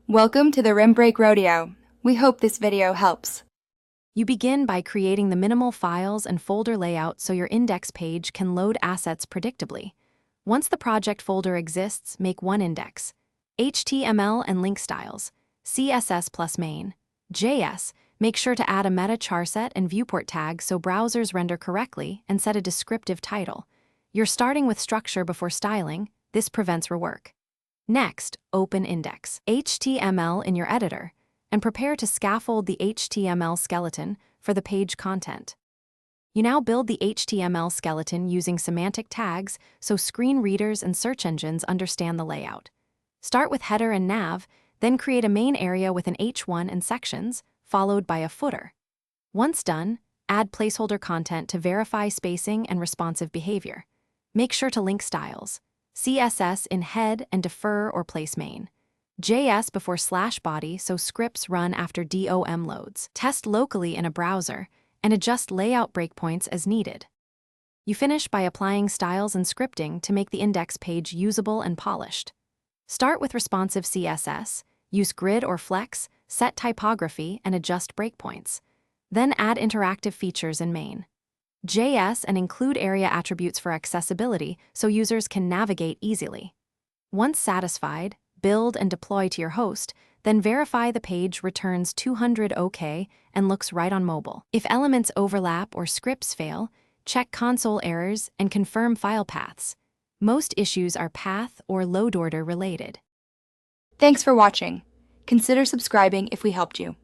Welcome to the Rim Break Rodeo. We hope this video helps. You begin by creating the minimal files and folder layout so your index page can load assets predictably. Once the project folder exists, make one index: HTML and link styles, CSS plus main, JS. Make sure to add a meta charset and viewport tag so browsers render correctly, and set a descriptive title. You're starting with structure before styling. This prevents rework. Next, open index HTML in your editor and prepare to scaffold the HTML skeleton for the page content. You now build the HTML skeleton using semantic tags so screen readers and search engines understand the layout. Start with header and nav, then create a main area with an H1 and sections, followed by a footer. Once done, add placeholder content to verify spacing and responsive behavior. Make sure to link styles: CSS in head and defer or place main, JS before /body so scripts run after DOM loads. Test locally in a browser and adjust layout breakpoints as needed. You finish by applying styles and scripting to make the index page usable and polished. Start with responsive CSS, use grid or flex, set typography, and adjust breakpoints. Then add interactive features in main, JS, and include area attributes for accessibility so users can navigate easily. Once satisfied, build and deploy to your host, then verify the page returns 200 OK and looks right on mobile. If elements overlap or scripts fail, check console errors and confirm file paths. Most issues are path or load order related. Thanks for watching. Consider subscribing if we helped you.